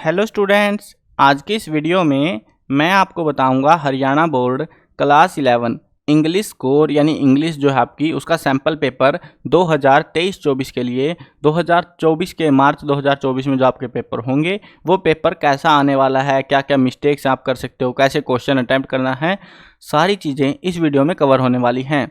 Hello students, आज की इस वीडियो में मैं आपको बताऊंगा Haryana board class 11 English core यानी इंग्लिश जो है आपकी उसका सैम्पल पेपर 2023-24 के लिए 2024 के मार्च 2024 में जो आपके पेपर होंगे वो पेपर कैसा आने वाला है, क्या क्या मिस्टेक्स आप कर सकते हो, कैसे क्वेश्चन अटैम्प्ट करना है, सारी चीज़ें इस वीडियो में कवर होने वाली हैं।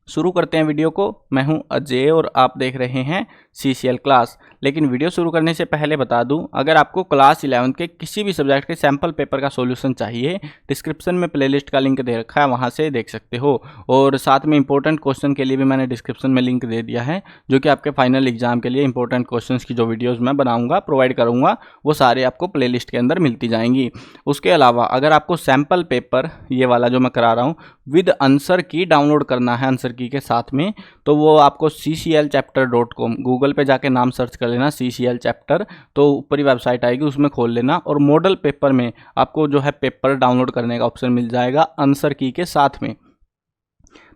शुरू करते हैं वीडियो को। मैं हूं अजय और आप देख रहे हैं CCL क्लास। लेकिन वीडियो शुरू करने से पहले बता दूं, अगर आपको क्लास 11 के किसी भी सब्जेक्ट के सैम्पल पेपर का सॉल्यूशन चाहिए, डिस्क्रिप्शन में प्लेलिस्ट का लिंक दे रखा है, वहां से देख सकते हो। और साथ में इंपॉर्टेंट क्वेश्चन के लिए भी मैंने डिस्क्रिप्शन में लिंक दे दिया है, जो कि आपके फाइनल एग्जाम के लिए इंपॉर्टेंट क्वेश्चन की जो वीडियोज़ मैं बनाऊँगा, प्रोवाइड करूँगा, वो सारे आपको प्ले लिस्ट के अंदर मिलती जाएंगी। उसके अलावा अगर आपको सैम्पल पेपर ये वाला जो मैं करा रहा हूँ विद आंसर की डाउनलोड करना है, आंसर की के साथ में, तो वो आपको cclchapter.com गूगल पे जाके नाम सर्च कर लेना CCL चैप्टर, तो ऊपर ही वेबसाइट आएगी, उसमें खोल लेना और मॉडल पेपर में आपको जो है पेपर डाउनलोड करने का ऑप्शन मिल जाएगा आंसर की के साथ में,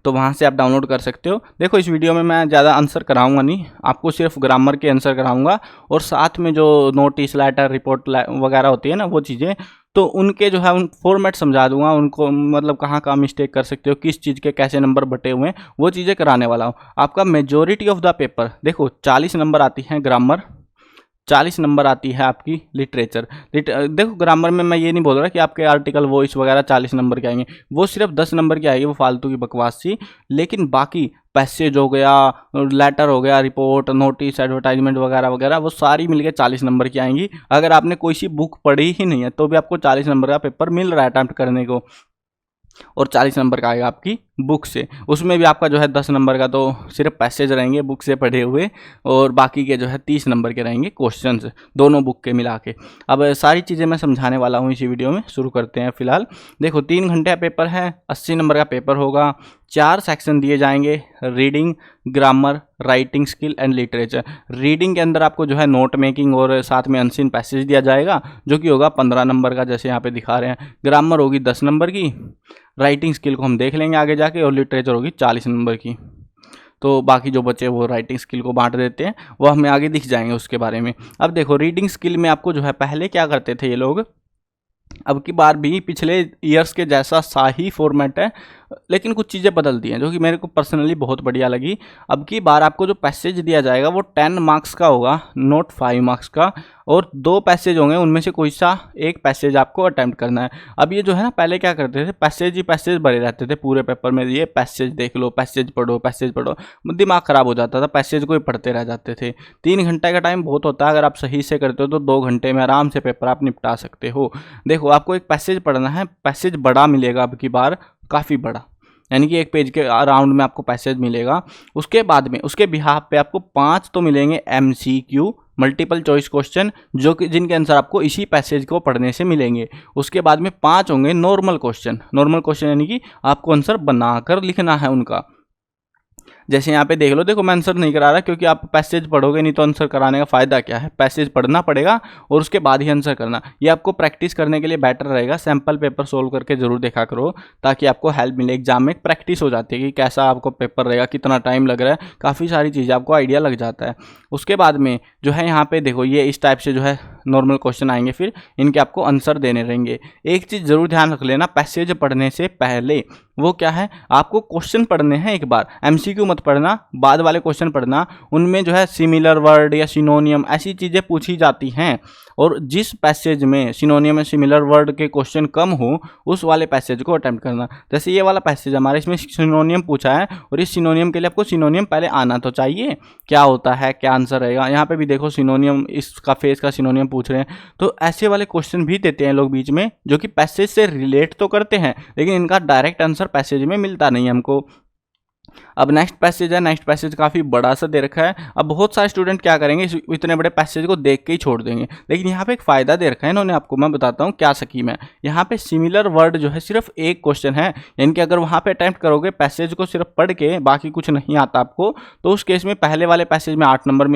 तो वहाँ से आप डाउनलोड कर सकते हो। देखो इस वीडियो में मैं ज़्यादा आंसर कराऊंगा नहीं, आपको सिर्फ ग्रामर के आंसर कराऊंगा और साथ में जो नोटिस लेटर रिपोर्ट वगैरह होती है ना वो चीज़ें, तो उनके जो है उन फॉर्मेट समझा दूंगा, उनको मतलब कहाँ कहाँ मिस्टेक कर सकते हो, किस चीज़ के कैसे नंबर बटे हुए हैं, वो चीज़ें कराने वाला हूँ। आपका मेजॉरिटी ऑफ द पेपर देखो 40 नंबर आती हैं ग्रामर, 40 नंबर आती है आपकी लिटरेचर। देखो ग्रामर में मैं ये नहीं बोल रहा कि आपके आर्टिकल वॉइस वगैरह 40 नंबर के आएंगे, वो सिर्फ 10 नंबर की आएगी, वो फालतू की बकवास सी। लेकिन बाकी पैसेज हो गया, लेटर हो गया, रिपोर्ट, नोटिस, एडवर्टाइजमेंट वगैरह वगैरह, वो सारी मिलके 40 नंबर की आएंगी। अगर आपने कोई सी बुक पढ़ी ही नहीं है तो भी आपको 40 नंबर का पेपर मिल रहा है अटैम्प्ट करने को, और 40 नंबर का आएगा आपकी बुक से। उसमें भी आपका जो है 10 नंबर का तो सिर्फ पैसेज रहेंगे बुक से पढ़े हुए, और बाकी के जो है 30 नंबर के रहेंगे क्वेश्चंस, दोनों बुक के मिला के। अब सारी चीज़ें मैं समझाने वाला हूँ इसी वीडियो में। शुरू करते हैं। फिलहाल देखो 3 घंटे का पेपर है, 80 नंबर का पेपर होगा, 4 सेक्शन दिए जाएंगे, reading, grammar, writing skill and literature. Reading के अंदर आपको जो है नोट मेकिंग और साथ में अनसीन पैसेज दिया जाएगा, जो कि होगा 15 नंबर का, जैसे यहाँ पे दिखा रहे हैं। ग्रामर होगी 10 नंबर की, राइटिंग स्किल को हम देख लेंगे आगे जाके, और लिटरेचर होगी 40 नंबर की। तो बाकी जो बचे वो राइटिंग स्किल को बांट देते हैं, वो हमें आगे दिख जाएंगे उसके बारे में। अब देखो रीडिंग स्किल में आपको जो है पहले क्या करते थे ये लोग, अब की बार भी पिछले ईयर्स के जैसा सा ही फॉर्मेट है, लेकिन कुछ चीज़ें बदल दी हैं जो कि मेरे को पर्सनली बहुत बढ़िया लगी। अब की बार आपको जो पैसेज दिया जाएगा वो 10 मार्क्स का होगा, नॉट 5 मार्क्स का, और 2 पैसेज होंगे, उनमें से कोई सा एक पैसेज आपको अटैम्प्ट करना है। अब ये जो है ना, पहले क्या करते थे, पैसेज ही पैसेज भरे रहते थे पूरे पेपर में, ये पैसेज देख लो, पैसेज पढ़ो, पैसेज पढ़ो, दिमाग ख़राब हो जाता था, पैसेज को ही पढ़ते रह जाते थे। 3 घंटे का टाइम बहुत होता है, अगर आप सही से करते हो तो 2 घंटे में आराम से पेपर आप निपटा सकते हो। देखो आपको एक पैसेज पढ़ना है, पैसेज बड़ा मिलेगा अब की बार, काफ़ी बड़ा, यानी कि 1 पेज के अराउंड में आपको पैसेज मिलेगा। उसके बाद में उसके बिहाफ पे आपको 5 तो मिलेंगे MCQ, मल्टीपल चॉइस क्वेश्चन, जो कि जिनके आंसर आपको इसी पैसेज को पढ़ने से मिलेंगे। उसके बाद में 5 होंगे नॉर्मल क्वेश्चन। नॉर्मल क्वेश्चन यानी कि आपको आंसर बनाकर लिखना है उनका। जैसे यहाँ पे देख लो, देखो मैं आंसर नहीं करा रहा क्योंकि आप पैसेज पढ़ोगे नहीं तो आंसर कराने का फ़ायदा क्या है। पैसेज पढ़ना पड़ेगा और उसके बाद ही आंसर करना, ये आपको प्रैक्टिस करने के लिए बेटर रहेगा। सैम्पल पेपर सोल्व करके जरूर देखा करो, ताकि आपको हेल्प मिले। एग्जाम में प्रैक्टिस हो जाती है कि कैसा आपको पेपर रहेगा, कितना टाइम लग रहा है, काफ़ी सारी चीज़ें आपको आइडिया लग जाता है। उसके बाद में जो है यहाँ पे देखो, ये इस टाइप से जो है नॉर्मल क्वेश्चन आएंगे, फिर इनके आपको आंसर देने रहेंगे। एक चीज़ जरूर ध्यान रख लेना, पैसेज पढ़ने से पहले वो क्या है, आपको क्वेश्चन पढ़ने हैं एक बार, MCQ मत पढ़ना, बाद वाले क्वेश्चन पढ़ना। उनमें जो है सिमिलर वर्ड या सिनोनियम ऐसी चीज़ें पूछी जाती हैं, और जिस पैसेज में सिनोनियम या सिमिलर वर्ड के क्वेश्चन कम हो उस वाले पैसेज को अटेम्प्ट करना। जैसे ये वाला पैसेज हमारे, इसमें सिनोनियम पूछा है, और इस सिनोनियम के लिए आपको सिनोनियम पहले आना तो चाहिए, क्या होता है, क्या आंसर रहेगा। यहाँ पे भी देखो सिनोनियम, इसका फेस का सिनोनियम पूछ रहे हैं, तो ऐसे वाले क्वेश्चन भी देते हैं लोग बीच में, जो कि पैसेज से रिलेट तो करते हैं, लेकिन इनका डायरेक्ट आंसर पैसेज में मिलता नहीं हमको। अब नेक्स्ट पैसेज है, नेक्स्ट पैसेज काफ़ी बड़ा सा दे रखा है। अब बहुत सारे स्टूडेंट क्या करेंगे, इतने बड़े पैसेज को देख के ही छोड़ देंगे, लेकिन यहाँ पे एक फ़ायदा दे रखा है इन्होंने आपको, मैं बताता हूँ क्या स्कीम है। यहाँ पे सिमिलर वर्ड जो है सिर्फ एक क्वेश्चन है, यानी कि अगर वहाँ पे अटैम्प्ट करोगे पैसेज को सिर्फ पढ़ के, बाकी कुछ नहीं आता आपको, तो उस केस में पहले वाले पैसेज में 8 नंबर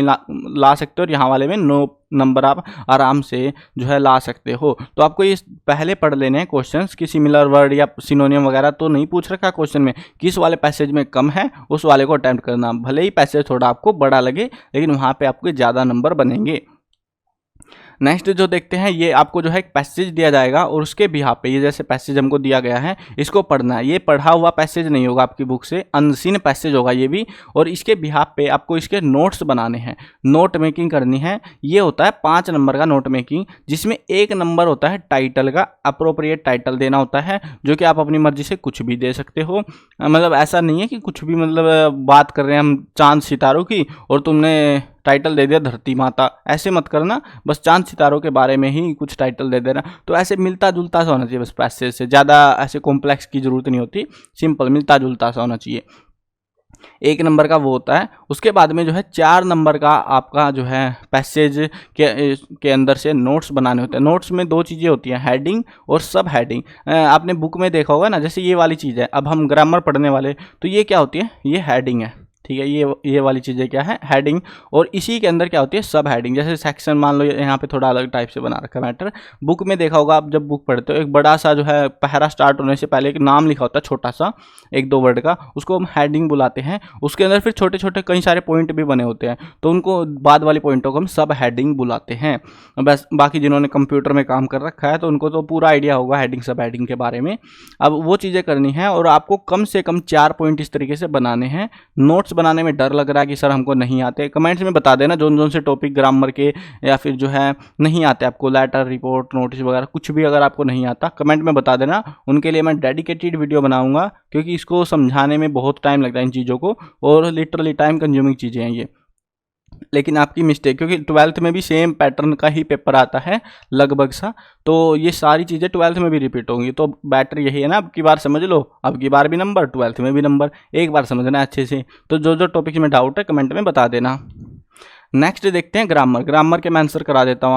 ला सकते हो, और यहाँ वाले में 9 नंबर आप आराम से जो है ला सकते हो। तो आपको ये पहले पढ़ लेने हैं क्वेश्चंस कि सिमिलर वर्ड या सिनोनियम वगैरह तो नहीं पूछ रखा क्वेश्चन में, किस वाले पैसेज में कम है उस वाले को अटेम्प्ट करना। भले ही पैसेज थोड़ा आपको बड़ा लगे, लेकिन वहाँ पे आपके ज़्यादा नंबर बनेंगे। नेक्स्ट जो देखते हैं, ये आपको जो है एक पैसेज दिया जाएगा और उसके बिहाफ पे, ये जैसे पैसेज हमको दिया गया है इसको पढ़ना है। ये पढ़ा हुआ पैसेज नहीं होगा आपकी बुक से, अनसीन पैसेज होगा ये भी, और इसके बिहाफ पे आपको इसके नोट्स बनाने हैं, नोट मेकिंग करनी है। ये होता है 5 नंबर का नोट मेकिंग, जिसमें 1 नंबर होता है टाइटल का, अप्रोप्रिएट टाइटल देना होता है, जो कि आप अपनी मर्जी से कुछ भी दे सकते हो। मतलब ऐसा नहीं है कि कुछ भी, मतलब बात कर रहे हैं हम चांद सितारों की और तुमने टाइटल दे दिया धरती माता, ऐसे मत करना। बस चांद सितारों के बारे में ही कुछ टाइटल दे देना। तो ऐसे मिलता जुलता सा होना चाहिए बस, पैसेज से ज़्यादा ऐसे कॉम्प्लेक्स की जरूरत नहीं होती, सिंपल मिलता जुलता सा होना चाहिए। 1 नंबर का वो होता है। उसके बाद में जो है 4 नंबर का आपका जो है पैसेज के अंदर से नोट्स बनाने होते हैं। नोट्स में 2 चीज़ें होती हैं, हेडिंग और सब हेडिंग। आपने बुक में देखा होगा ना, जैसे ये वाली चीज़ है, अब हम ग्रामर पढ़ने वाले, तो ये क्या होती है, ये हेडिंग है, ठीक है। ये वाली चीज़ें क्या है, हेडिंग। और इसी के अंदर क्या होती है, सब हेडिंग। जैसे सेक्शन मान लो यहाँ पे थोड़ा अलग टाइप से बना रखा है मैटर। बुक में देखा होगा आप, जब बुक पढ़ते हो एक बड़ा सा जो है पहरा स्टार्ट होने से पहले एक नाम लिखा होता है छोटा सा, 1-2 वर्ड का, उसको हम हेडिंग बुलाते हैं। उसके अंदर फिर छोटे छोटे कई सारे पॉइंट भी बने होते हैं, तो उनको बाद वाले पॉइंटों को हम सब हेडिंग बुलाते हैं। बस बाकी जिन्होंने कंप्यूटर में काम कर रखा है तो उनको तो पूरा आइडिया होगा हेडिंग सब हेडिंग के बारे में। अब वो चीज़ें करनी है और आपको कम से कम 4 पॉइंट इस तरीके से बनाने हैं। नोट्स बनाने में डर लग रहा है कि सर हमको नहीं आते, कमेंट्स में बता देना जोन से टॉपिक ग्रामर के या फिर जो है नहीं आते आपको, लेटर, रिपोर्ट, नोटिस वगैरह कुछ भी अगर आपको नहीं आता कमेंट में बता देना। उनके लिए मैं डेडिकेटेड वीडियो बनाऊंगा, क्योंकि इसको समझाने में बहुत टाइम लगता है इन चीज़ों को, और लिटरली टाइम कंज्यूमिंग चीज़ें हैं ये। लेकिन आपकी मिस्टेक, क्योंकि 12th में भी सेम पैटर्न का ही पेपर आता है लगभग सा, तो ये सारी चीज़ें 12th में भी रिपीट होंगी। तो बेटर यही है ना, अब की बार समझ लो, अब की बार भी नंबर, 12th में भी नंबर, एक बार समझना है अच्छे से। तो जो टॉपिक में डाउट है कमेंट में बता देना। नेक्स्ट देखते हैं ग्रामर। ग्रामर के मैं आंसर करा देता हूँ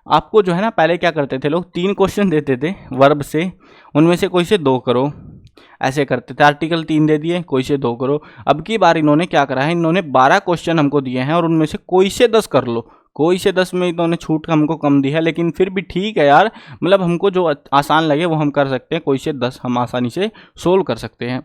आपको जो है ना, पहले क्या करते थे लोग, 3 क्वेश्चन देते थे वर्ब से, उनमें से कोई से 2 करो, ऐसे करते थे। आर्टिकल 3 दे दिए, कोई से 2 करो। अब की बार इन्होंने क्या करा है, इन्होंने 12 क्वेश्चन हमको दिए हैं और उनमें से कोई से 10 कर लो। कोई से 10 में इन्होंने छूट हमको कम दी है, लेकिन फिर भी ठीक है यार, मतलब हमको जो आसान लगे वो हम कर सकते हैं। कोई से 10 हम आसानी से सोल्व कर सकते हैं।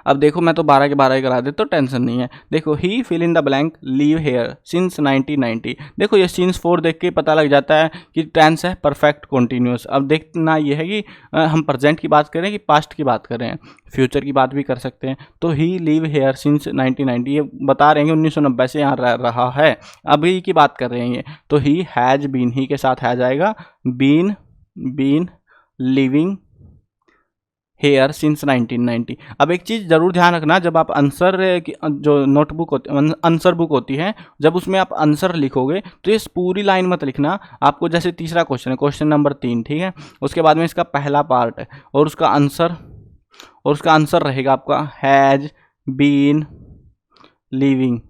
अब देखो मैं तो 12 के 12 ही करा देता, तो टेंशन नहीं है। देखो, he fill in the blank live here since 1990। देखो ये सिंस 4 देख के पता लग जाता है कि टेंस है परफेक्ट कॉन्टिन्यूस। अब देखना ये है कि हम प्रेजेंट की बात करें कि पास्ट की बात करें, फ्यूचर की बात भी कर सकते हैं। तो ही लीव हेयर सिंस 1990, ये बता रहे हैं कि 1990 से यहाँ रह रहा है, अभी की बात कर रहे हैं ये। तो ही हैज बीन, ही के साथ हैज आएगा, बीन लिविंग हेयर सिंस 1990। अब एक चीज़ ज़रूर ध्यान रखना, जब आप आंसर जो नोटबुक होती, आंसर बुक होती है, जब उसमें आप आंसर लिखोगे तो ये पूरी लाइन मत लिखना। आपको जैसे तीसरा क्वेश्चन है, क्वेश्चन नंबर 3, ठीक है, उसके बाद में इसका पहला पार्ट है और उसका आंसर रहेगा आपका हैज बीन लिविंग।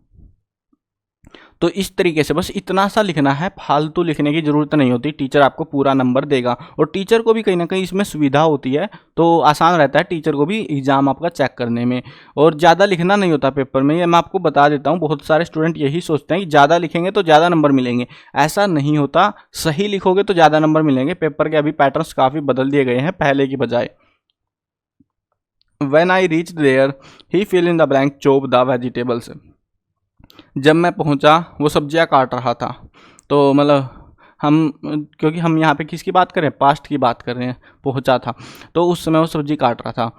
तो इस तरीके से बस इतना सा लिखना है, फालतू लिखने की ज़रूरत नहीं होती। टीचर आपको पूरा नंबर देगा, और टीचर को भी कहीं ना कहीं इसमें सुविधा होती है, तो आसान रहता है टीचर को भी एग्ज़ाम आपका चेक करने में। और ज़्यादा लिखना नहीं होता पेपर में, ये मैं आपको बता देता हूँ। बहुत सारे स्टूडेंट यही सोचते हैं कि ज़्यादा लिखेंगे तो ज़्यादा नंबर मिलेंगे, ऐसा नहीं होता। सही लिखोगे तो ज़्यादा नंबर मिलेंगे। पेपर के अभी पैटर्न्स काफ़ी बदल दिए गए हैं पहले की बजाय। When I reached there, he fill in the blank, chop the vegetables। जब मैं पहुंचा वो सब्जियां काट रहा था। तो मतलब क्योंकि हम यहाँ पे किसकी बात कर रहे हैं, पास्ट की बात कर रहे हैं, पहुंचा था तो उस समय वो सब्जी काट रहा था।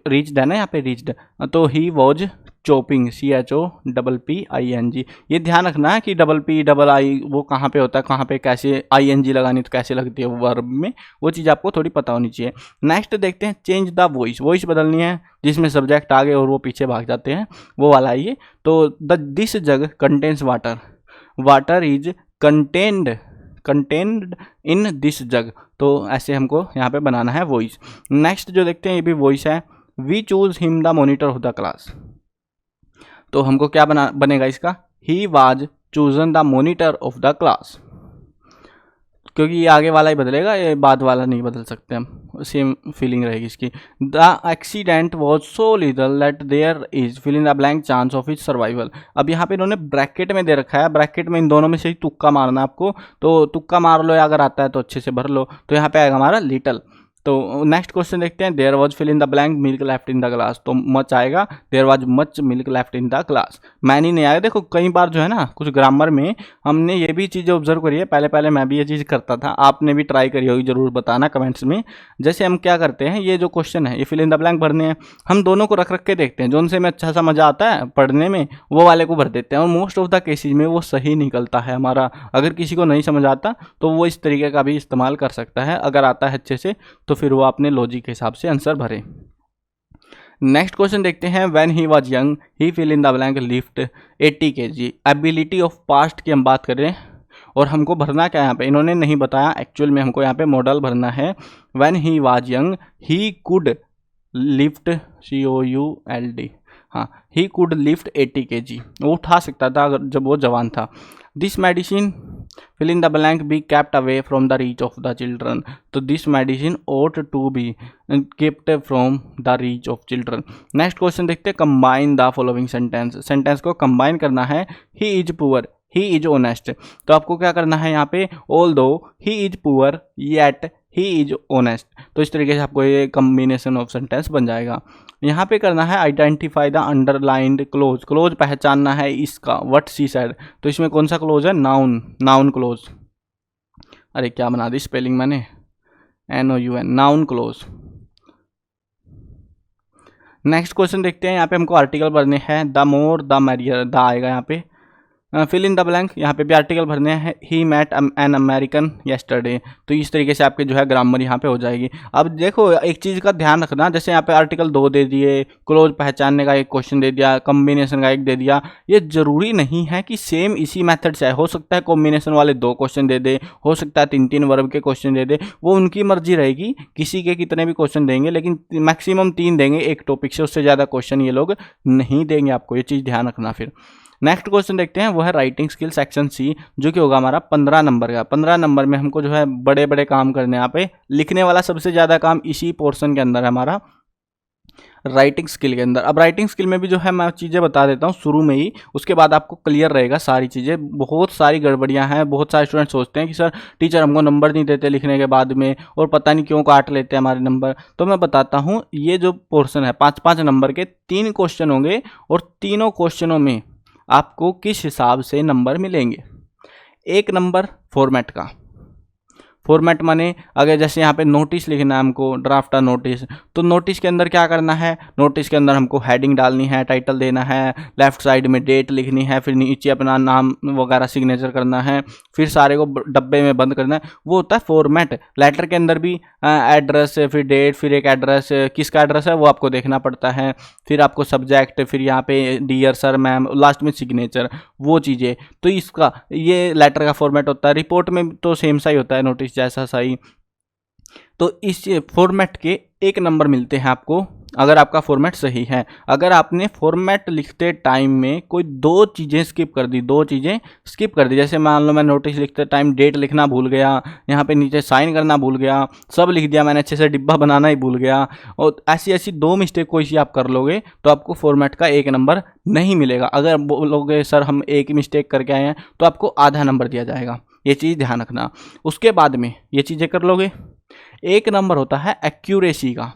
रीच्ड है ना यहाँ पे, रीच्ड, तो ही वॉज चॉपिंग, CHOPPING। ये ध्यान रखना है कि PPI वो कहाँ पे होता है, कहाँ पे कैसे ING लगानी, तो कैसे लगती है वर्ब में, वो चीज़ आपको थोड़ी पता होनी चाहिए। नेक्स्ट देखते हैं, चेंज द वॉइस। वॉइस बदलनी है, जिसमें सब्जेक्ट आगे और वो पीछे भाग जाते हैं, वो वाला है ये। तो this jug contains water, water is contained in this जग। तो ऐसे हमको यहाँ पे बनाना है वॉइस। नेक्स्ट जो देखते हैं ये भी वॉइस है, we choose him the monitor of the class. तो हमको क्या बनेगा इसका, he was chosen the monitor of the class, क्योंकि ये आगे वाला ही बदलेगा, ये बाद वाला नहीं बदल सकते हम, सेम फीलिंग रहेगी इसकी। The accident was so little that there is fill in the blank chance of his survival. अब यहाँ पे इन्होंने ब्रैकेट में दे रखा है, ब्रैकेट में इन दोनों में से ही तुक्का मारना आपको। तो तुक्का मार लो, या अगर आता है तो अच्छे से भर लो। तो यहाँ पे आएगा हमारा लिटल। तो नेक्स्ट क्वेश्चन देखते हैं, there was fill in the blank milk left in the glass, तो मच आएगा, there was much milk left in the glass, many नहीं आएगा। देखो कई बार जो है ना कुछ ग्रामर में हमने ये भी चीज़ें ऑब्जर्व करी है, पहले पहले मैं भी ये चीज़ करता था, आपने भी ट्राई करी होगी, जरूर बताना कमेंट्स में। जैसे हम क्या करते हैं, ये जो क्वेश्चन है ये फिल इन द ब्लैंक भरने हैं, हम दोनों को रख रख के देखते हैं, जो उनसे में अच्छा सा मजा आता है पढ़ने में वो वाले को भर देते हैं, और मोस्ट ऑफ द केसेज में वो सही निकलता है हमारा। अगर किसी को नहीं समझ आता तो वो इस तरीके का भी इस्तेमाल कर सकता है, अगर आता है अच्छे से तो फिर वो अपने लॉजिक के हिसाब से आंसर भरे। नेक्स्ट क्वेश्चन देखते हैं, when he was young he fill in the blank lift 80 kg, ability of past की हम बात कर रहे हैं, और हमको भरना क्या है यहाँ पे, इन्होंने नहीं बताया, एक्चुअल में हमको यहाँ पे मॉडल भरना है। When he was young he could lift COULD, हाँ, ही कुड लिफ्ट 80 kg, वो उठा सकता था अगर जब वो जवान था। This medicine fill in the blank be kept away from the reach of the children, तो this medicine ought to be kept from the reach of children. Next question देखते हैं, combine the following sentence, sentence को combine करना है। He is poor he is honest, तो आपको क्या करना है यहाँ पे, although he is poor yet he is honest, तो इस तरीके से आपको ये कम्बिनेशन ऑफ सेंटेंस बन जाएगा। यहाँ पे करना है identify the underlined close, close पहचानना है इसका, व्हाट शी सेड, तो इसमें कौन सा क्लोज है, नाउन, नाउन क्लोज, अरे क्या बना दी स्पेलिंग मैंने, NOUN, noun close. Next question देखते हैं, यहाँ पे हमको आर्टिकल भरने हैं, the more the merrier, the आएगा यहाँ पे, फिल इन द ब्लैंक, यहाँ पे भी आर्टिकल भरने हैं। ही मैट एन अमेरिकन येस्टरडे, तो इस तरीके से आपके जो है ग्रामर यहाँ पे हो जाएगी। अब देखो एक चीज़ का ध्यान रखना, जैसे यहाँ पे आर्टिकल 2 दे दिए, क्लोज पहचानने का एक क्वेश्चन दे दिया, कॉम्बिनेशन का एक दे दिया, ये जरूरी नहीं है कि सेम इसी मेथड से है, हो सकता है कॉम्बिनेशन वाले 2 क्वेश्चन दे दे, हो सकता है 3-3 वर्ब के क्वेश्चन दे दे, वो उनकी मर्जी रहेगी, किसी के कितने भी क्वेश्चन देंगे, लेकिन मैक्सिमम 3 देंगे एक टॉपिक से, उससे ज़्यादा क्वेश्चन ये लोग नहीं देंगे आपको, ये चीज़ ध्यान रखना। फिर नेक्स्ट क्वेश्चन देखते हैं, वो है राइटिंग स्किल सेक्शन C, जो कि होगा हमारा 15 नंबर का। 15 नंबर में हमको जो है बड़े बड़े काम करने, यहाँ पे लिखने वाला सबसे ज़्यादा काम इसी पोर्शन के अंदर है हमारा, राइटिंग स्किल के अंदर। अब राइटिंग स्किल में भी जो है मैं चीज़ें बता देता हूँ शुरू में ही, उसके बाद आपको क्लियर रहेगा सारी चीज़ें। बहुत सारी गड़बड़ियाँ हैं, बहुत सारे स्टूडेंट सोचते हैं कि सर टीचर हमको नंबर नहीं देते लिखने के बाद में, और पता नहीं क्यों काट लेते हैं हमारे नंबर। तो मैं बताता हूँ, ये जो पोर्शन है 5-5 नंबर के 3 क्वेश्चन होंगे, और तीनों क्वेश्चनों में आपको किस हिसाब से नंबर मिलेंगे। 1 नंबर फॉर्मेट का, फॉर्मेट माने अगर जैसे यहाँ पे नोटिस लिखना है हमको, ड्राफ्ट नोटिस, तो नोटिस के अंदर क्या करना है, नोटिस के अंदर हमको हेडिंग डालनी है, टाइटल देना है, लेफ्ट साइड में डेट लिखनी है, फिर नीचे अपना नाम वगैरह सिग्नेचर करना है, फिर सारे को डब्बे में बंद करना है, वो होता है फॉर्मेट। लेटर के अंदर भी एड्रेस, फिर डेट, फिर एक एड्रेस, किसका एड्रेस है वो आपको देखना पड़ता है, फिर आपको सब्जेक्ट, फिर यहाँ पे डियर सर मैम, लास्ट में सिग्नेचर, वो चीज़ें। तो इसका ये लेटर का फॉर्मेट होता है। रिपोर्ट में तो सेम सा ही होता है, नोटिस जैसा सही। तो इस फॉर्मेट के 1 नंबर मिलते हैं आपको अगर आपका फॉर्मेट सही है। अगर आपने फॉर्मेट लिखते टाइम में कोई 2 चीज़ें स्किप कर दी, 2 चीज़ें स्किप कर दी, जैसे मान लो मैं नोटिस लिखते टाइम डेट लिखना भूल गया, यहाँ पे नीचे साइन करना भूल गया, सब लिख दिया मैंने, अच्छे से डिब्बा बनाना ही भूल गया, और ऐसी 2 मिस्टेक कोई सी आप कर लोगे तो आपको फॉर्मेट का 1 नंबर नहीं मिलेगा। अगर बोलोगे सर हम एक ही मिस्टेक करके आए हैं तो आपको आधा नंबर दिया जाएगा, ये चीज़ ध्यान रखना। उसके बाद में ये चीज़ें कर लोगे। 1 नंबर होता है एक्यूरेसी का,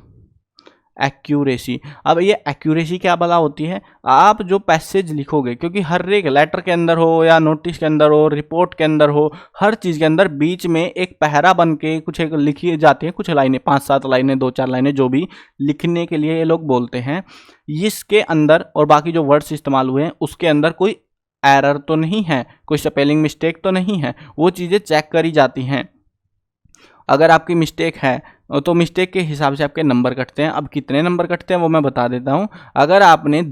एक्यूरेसी। अब ये एक्यूरेसी क्या भला होती है, आप जो पैसेज लिखोगे, क्योंकि हर एक लेटर के अंदर हो या नोटिस के अंदर हो, रिपोर्ट के अंदर हो, हर चीज़ के अंदर बीच में एक पहरा बन के कुछ एक लिखी जाती है, कुछ लाइनें, 5-7 लाइनें, 2-4 लाइनें, जो भी लिखने के लिए ये लोग बोलते हैं। इसके अंदर और बाकी जो वर्ड्स इस्तेमाल हुए हैं उसके अंदर कोई एरर तो नहीं है, कोई स्पेलिंग मिस्टेक तो नहीं है, वो चीज़ें चेक करी जाती हैं। अगर आपकी मिस्टेक है तो मिस्टेक के हिसाब से आपके नंबर कटते हैं। अब कितने नंबर कटते हैं वो मैं बता देता हूँ। अगर आपने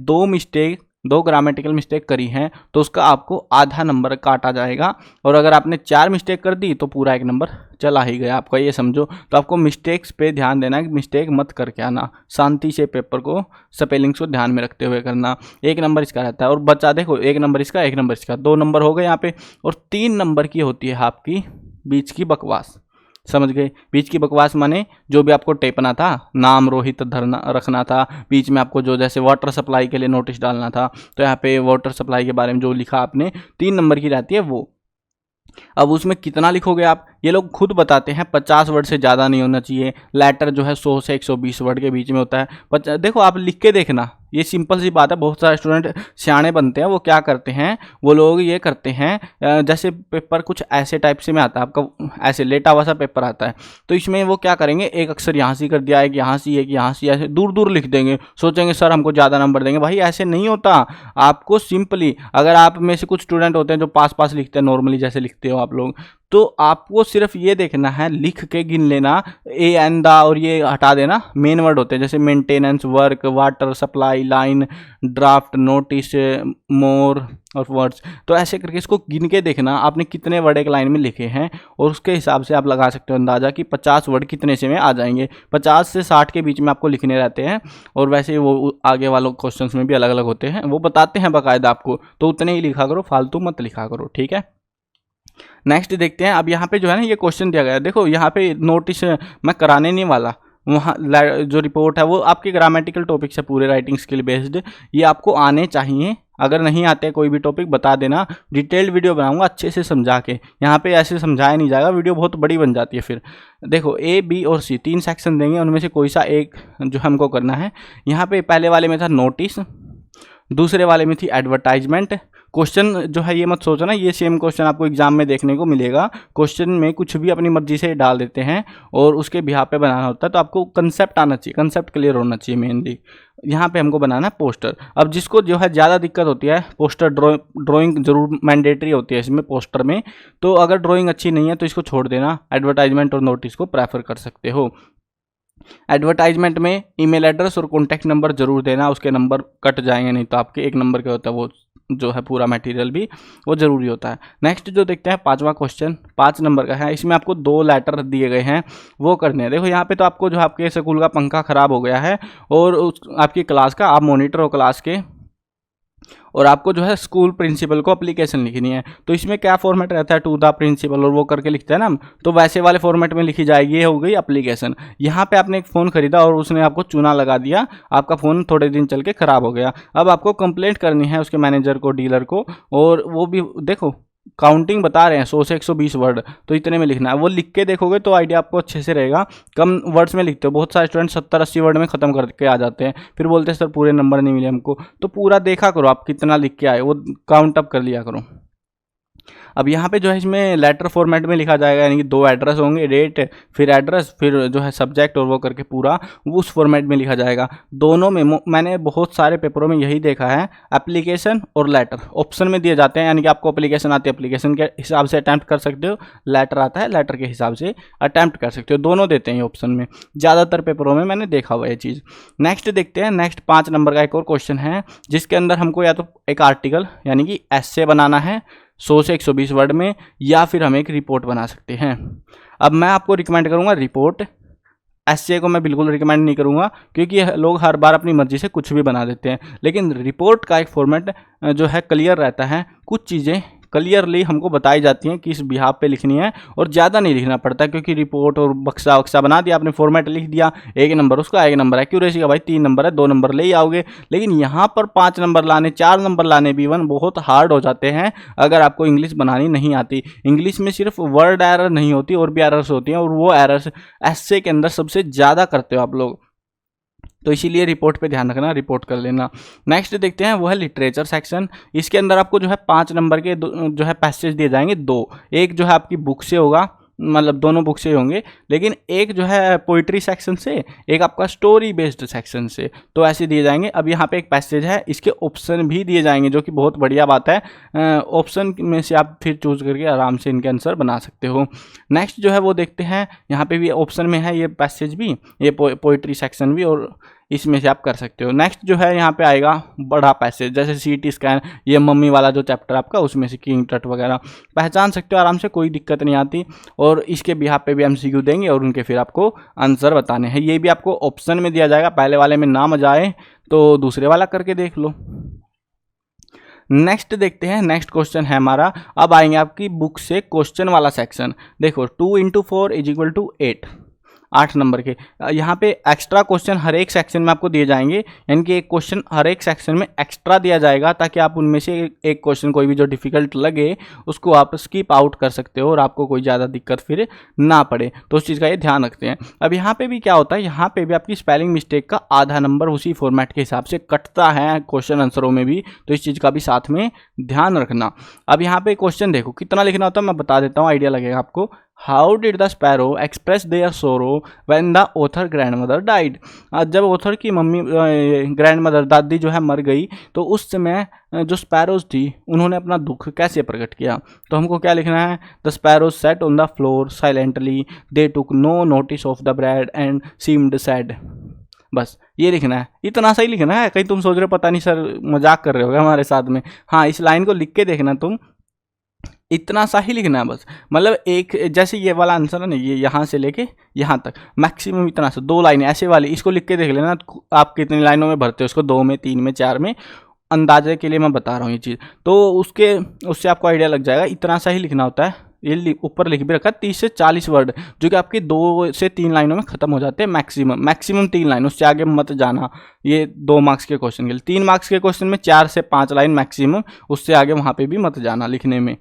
2 ग्रामेटिकल मिस्टेक करी हैं तो उसका आपको आधा नंबर काटा जाएगा, और अगर आपने 4 मिस्टेक कर दी तो पूरा 1 नंबर चला ही गया आपका, ये समझो। तो आपको मिस्टेक्स पे ध्यान देना है कि मिस्टेक मत करके आना, शांति से पेपर को स्पेलिंग्स को ध्यान में रखते हुए करना। 1 नंबर इसका रहता है, और बच्चा देखो 1 नंबर इसका, 1 नंबर इसका, 2 नंबर हो गए यहाँ पे। और 3 नंबर की होती है आपकी बीच की बकवास, समझ गए। बीच की बकवास माने जो भी आपको टेपना था, नाम रोहित धरना रखना था, बीच में आपको जो जैसे वाटर सप्लाई के लिए नोटिस डालना था, तो यहाँ पे वाटर सप्लाई के बारे में जो लिखा आपने 3 नंबर की रहती है वो। अब उसमें कितना लिखोगे आप, ये लोग खुद बताते हैं 50 वर्ड से ज़्यादा नहीं होना चाहिए। लेटर जो है 100 से 120 वर्ड के बीच में होता है। देखो आप लिख के देखना, ये सिंपल सी बात है। बहुत सारे स्टूडेंट सियाने बनते हैं, वो क्या करते हैं, वो लोग ये करते हैं, जैसे पेपर कुछ ऐसे टाइप से में आता है आपका, ऐसे लेटा हुआ सा पेपर आता है, तो इसमें वो क्या करेंगे, एक अक्षर यहाँ से कर दिया, एक यहाँ से, एक यहाँ से, ऐसे दूर दूर लिख देंगे, सोचेंगे सर हमको ज़्यादा नंबर देंगे। भाई ऐसे नहीं होता। आपको सिंपली, अगर आप में से कुछ स्टूडेंट होते हैं जो पास पास लिखते हैं, नॉर्मली जैसे लिखते हो आप लोग, तो आपको सिर्फ ये देखना है, लिख के गिन लेना, ए एन दा और ये हटा देना, मेन वर्ड होते हैं जैसे maintenance, work, water supply, line, draft, notice, more और वर्ड्स। तो ऐसे करके इसको गिन के देखना आपने कितने वर्ड एक लाइन में लिखे हैं, और उसके हिसाब से आप लगा सकते हो अंदाज़ा कि 50 वर्ड कितने से में आ जाएंगे। 50 से 60 के बीच में आपको लिखने रहते हैं, और वैसे वो आगे वालों क्वेश्चंस में भी अलग अलग होते हैं, वो बताते हैं बाकायदा आपको, तो उतने ही लिखा करो, फालतू मत लिखा करो, ठीक है। नेक्स्ट देखते हैं। अब यहाँ पे जो है ना, ये क्वेश्चन दिया गया है, देखो यहाँ पे नोटिस मैं कराने नहीं वाला, वहाँ जो रिपोर्ट है वो आपके ग्रामेटिकल टॉपिक से पूरे राइटिंग स्किल बेस्ड, ये आपको आने चाहिए। अगर नहीं आते कोई भी टॉपिक बता देना, डिटेल्ड वीडियो बनाऊंगा अच्छे से समझा के। यहाँ पे ऐसे समझाया नहीं जाएगा, वीडियो बहुत बड़ी बन जाती है फिर। देखो ए, बी और सी 3 सेक्शन देंगे, उनमें से कोई सा एक जो हमको करना है। यहाँ पे पहले वाले में था नोटिस, दूसरे वाले में थी एडवर्टाइजमेंट। क्वेश्चन जो है ये मत सोचना ये सेम क्वेश्चन आपको एग्जाम में देखने को मिलेगा। क्वेश्चन में कुछ भी अपनी मर्जी से डाल देते हैं और उसके बिहाफ पे बनाना होता है, तो आपको कंसेप्ट आना चाहिए, कंसेप्ट क्लियर होना चाहिए मेनली। यहाँ पे हमको बनाना है पोस्टर। अब जिसको जो है ज़्यादा दिक्कत होती है, पोस्टर ड्राइंग जरूर मैंडेटरी होती है इसमें पोस्टर में, तो अगर ड्राइंग अच्छी नहीं है तो इसको छोड़ देना, एडवर्टाइजमेंट और नोटिस को प्रेफर कर सकते हो। एडवर्टाइजमेंट में ईमेल एड्रेस और कॉन्टैक्ट नंबर जरूर देना, उसके नंबर कट जाएंगे नहीं तो आपके एक नंबर के होता है वो जो है पूरा मटेरियल भी वो जरूरी होता है। नेक्स्ट जो देखते हैं 5वां क्वेश्चन 5 नंबर का है। इसमें आपको 2 लेटर दिए गए हैं, वो करने हैं। देखो यहाँ पे तो आपको जो आपके स्कूल का पंखा खराब हो गया है और आपकी क्लास का, आप मॉनिटर हो क्लास के, और आपको जो है स्कूल प्रिंसिपल को एप्लीकेशन लिखनी है। तो इसमें क्या फॉर्मेट रहता है, टू द प्रिंसिपल और वो करके लिखते हैं ना हम, तो वैसे वाले फॉर्मेट में लिखी जाएगी। ये हो गई एप्लीकेशन। यहाँ पे आपने एक फ़ोन खरीदा और उसने आपको चूना लगा दिया, आपका फ़ोन थोड़े दिन चल के ख़राब हो गया। अब आपको कंप्लेंट करनी है उसके मैनेजर को, डीलर को, और वो भी देखो काउंटिंग बता रहे हैं 100 से 120 वर्ड, तो इतने में लिखना है। वो लिख के देखोगे तो आइडिया आपको अच्छे से रहेगा। कम वर्ड्स में लिखते हो, बहुत सारे स्टूडेंट 70-80 वर्ड में ख़त्म करके आ जाते हैं, फिर बोलते हैं सर पूरे नंबर नहीं मिले हमको। तो पूरा देखा करो आप कितना लिख के आए, वो काउंट अप कर लिया करो। अब यहाँ पे जो है इसमें लेटर फॉर्मेट में लिखा जाएगा, यानी कि 2 एड्रेस होंगे, डेट फिर एड्रेस फिर जो है सब्जेक्ट, और वो करके पूरा उस फॉर्मेट में लिखा जाएगा। दोनों में मैंने बहुत सारे पेपरों में यही देखा है, एप्लीकेशन और लेटर ऑप्शन में दिए जाते हैं, यानी कि आपको एप्लीकेशन आती है एप्लीकेशन के हिसाब से अटैम्प्ट कर सकते हो, लेटर आता है लेटर के हिसाब से अटैम्प्ट कर सकते हो, दोनों देते हैं ये ऑप्शन में। ज़्यादातर पेपरों में मैंने देखा हुआ ये चीज़। नेक्स्ट देखते हैं। नेक्स्ट 5 नंबर का एक और क्वेश्चन है, जिसके अंदर हमको या तो एक आर्टिकल यानी कि एस्से बनाना है 100 से 120 वर्ड में, या फिर हम एक रिपोर्ट बना सकते हैं। अब मैं आपको रिकमेंड करूंगा रिपोर्ट, एस्से को मैं बिल्कुल रिकमेंड नहीं करूंगा, क्योंकि लोग हर बार अपनी मर्जी से कुछ भी बना देते हैं। लेकिन रिपोर्ट का एक फॉर्मेट जो है क्लियर रहता है, कुछ चीज़ें क्लियरली हमको बताई जाती हैं कि इस बिहाफ पे लिखनी है, और ज़्यादा नहीं लिखना पड़ता, क्योंकि रिपोर्ट और बक्सा वक्सा बना दिया आपने, फॉर्मेट लिख दिया, 1 नंबर उसका 1 नंबर, एक्यूरेसी का भाई 3 नंबर है, 2 नंबर ले ही आओगे। लेकिन यहाँ पर 5 नंबर लाने, 4 नंबर लाने भी इवन बहुत हार्ड हो जाते हैं अगर आपको इंग्लिश बनानी नहीं आती। इंग्लिश में सिर्फ वर्ड एरर नहीं होती, और भी एरर्स होती हैं, और वो एरर्स एस्से के अंदर सबसे ज़्यादा करते हो आप लोग, तो इसीलिए रिपोर्ट पे ध्यान रखना, रिपोर्ट कर लेना। नेक्स्ट देखते हैं, वो है लिटरेचर सेक्शन। इसके अंदर आपको जो है 5 नंबर के जो है पैसेज दिए जाएंगे, 2। एक जो है आपकी बुक से होगा, मतलब दोनों बुक से होंगे, लेकिन एक जो है पोइट्री सेक्शन से, एक आपका स्टोरी बेस्ड सेक्शन से, तो ऐसे दिए जाएंगे। अब यहाँ पे एक पैसेज है, इसके ऑप्शन भी दिए जाएंगे, जो कि बहुत बढ़िया बात है। ऑप्शन में से आप फिर चूज करके आराम से इनके आंसर बना सकते हो। नेक्स्ट जो है वो देखते हैं, यहाँ पे भी ऑप्शन में है ये पैसेज भी, ये पोइट्री सेक्शन भी, और इसमें से आप कर सकते हो। नेक्स्ट जो है यहाँ पे आएगा बड़ा पैसेज, जैसे सीटी स्कैन, ये मम्मी वाला जो चैप्टर आपका, उसमें से किंग टट वगैरह पहचान सकते हो आराम से, कोई दिक्कत नहीं आती। और इसके बिहाफ पे भी एमसीक्यू देंगे, और उनके फिर आपको आंसर बताने हैं। ये भी आपको ऑप्शन में दिया जाएगा, पहले वाले में ना मजा आए तो दूसरे वाला करके देख लो। नेक्स्ट देखते हैं। नेक्स्ट क्वेश्चन है हमारा, अब आएंगे आपकी बुक से क्वेश्चन वाला सेक्शन। देखो 2 × 4 = 8। 8 नंबर के। यहाँ पे एक्स्ट्रा क्वेश्चन हर एक सेक्शन में आपको दिए जाएंगे, यानी कि एक क्वेश्चन हर एक सेक्शन में एक्स्ट्रा दिया जाएगा, ताकि आप उनमें से एक क्वेश्चन कोई भी जो डिफिकल्ट लगे उसको आप स्किप आउट कर सकते हो और आपको कोई ज़्यादा दिक्कत फिर ना पड़े। तो उस चीज़ का ये ध्यान रखते हैं। अब यहाँ पे भी क्या होता है, यहाँ पे भी आपकी स्पेलिंग मिस्टेक का आधा नंबर उसी फॉर्मेट के हिसाब से कटता है क्वेश्चन आंसरों में भी, तो इस चीज़ का भी साथ में ध्यान रखना। अब यहाँ पे क्वेश्चन देखो कितना लिखना होता है, मैं बता देता हूँ, आइडिया लगेगा आपको। How did the sparrow express their sorrow when the author grandmother died. जब ऑथर की मम्मी ग्रैंड मदर दादी जो है मर गई, तो उस समय जो स्पैरोज थी उन्होंने अपना दुख कैसे प्रकट किया। तो हमको क्या लिखना है, the sparrows sat on the floor silently, they took no notice of the bread and seemed sad. बस ये लिखना है, इतना सही लिखना है। कहीं तुम सोच रहे हो पता नहीं सर मजाक कर रहे हो हमारे साथ में, हाँ इस लाइन को लिख के देखना तुम, इतना सा ही लिखना है बस। मतलब एक जैसे ये वाला आंसर है ना, ये यहाँ से लेके यहाँ तक मैक्सिमम इतना सा 2 लाइनें ऐसे वाली, इसको लिख के देख लेना आप कितनी लाइनों में भरते हो इसको, 2 में, 3 में, 4 में, अंदाजे के लिए मैं बता रहा हूँ ये चीज़। तो उससे आपको आइडिया लग जाएगा, इतना सा ही लिखना होता है। ये ऊपर लिख भी रखा 30 से 40 वर्ड, जो कि आपके 2 से 3 लाइनों में खत्म हो जाते हैं मैक्सिमम 3 लाइन, उससे आगे मत जाना। ये 2 मार्क्स के क्वेश्चन के लिए, 3 मार्क्स के क्वेश्चन में 4 से 5 लाइन मैक्सिमम, उससे आगे वहाँ पे भी मत जाना लिखने में।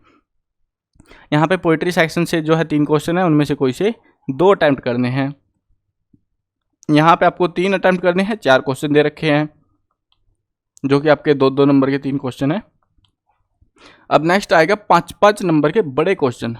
यहाँ पे पोइट्री सेक्शन से जो है 3 क्वेश्चन है, उनमें से कोई से 2 अटैम्प्ट करने हैं। यहाँ पे आपको 3 अटैम्प्ट करने हैं, 4 क्वेश्चन दे रखे हैं, जो कि आपके 2-2 नंबर के 3 क्वेश्चन है। अब नेक्स्ट आएगा 5-5 नंबर के बड़े क्वेश्चन।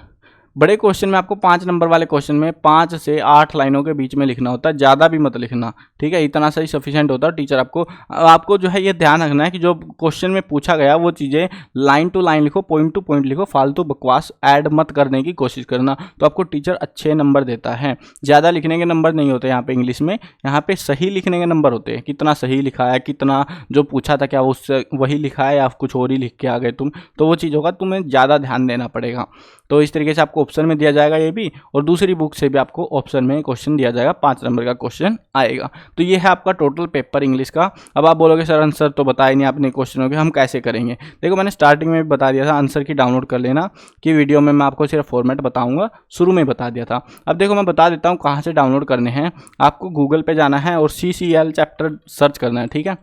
बड़े क्वेश्चन में आपको 5 नंबर वाले क्वेश्चन में 5 से 8 लाइनों के बीच में लिखना होता है, ज़्यादा भी मत लिखना, ठीक है, इतना सही सफिशिएंट होता है। टीचर आपको जो है ये ध्यान रखना है कि जो क्वेश्चन में पूछा गया वो चीज़ें लाइन टू लाइन लिखो, पॉइंट टू पॉइंट लिखो, फालतू बकवास ऐड मत करने की कोशिश करना, तो आपको टीचर अच्छे नंबर देता है। ज़्यादा लिखने के नंबर नहीं होते यहाँ पे इंग्लिश में, यहाँ पे सही लिखने के नंबर होते हैं, कितना सही लिखा है, कितना जो पूछा था क्या उससे वही लिखा है या कुछ और ही लिख के आ गए तुम, तो वो चीज़ होगा, तुम्हें ज़्यादा ध्यान देना पड़ेगा। तो इस तरीके से आपको ऑप्शन में दिया जाएगा ये भी, और दूसरी बुक से भी आपको ऑप्शन में क्वेश्चन दिया जाएगा, 5 नंबर का क्वेश्चन आएगा। तो ये है आपका टोटल पेपर इंग्लिश का। अब आप बोलोगे सर आंसर तो बताया नहीं आपने क्वेश्चनों के, हम कैसे करेंगे। देखो मैंने स्टार्टिंग में भी बता दिया था, आंसर की डाउनलोड कर लेना कि वीडियो में मैं आपको सिर्फ फॉर्मेट बताऊंगा, शुरू में बता दिया था। अब देखो मैं बता देता हूँ कहाँ से डाउनलोड करने हैं। आपको गूगल पे जाना है और CCL चैप्टर सर्च करना है, ठीक है।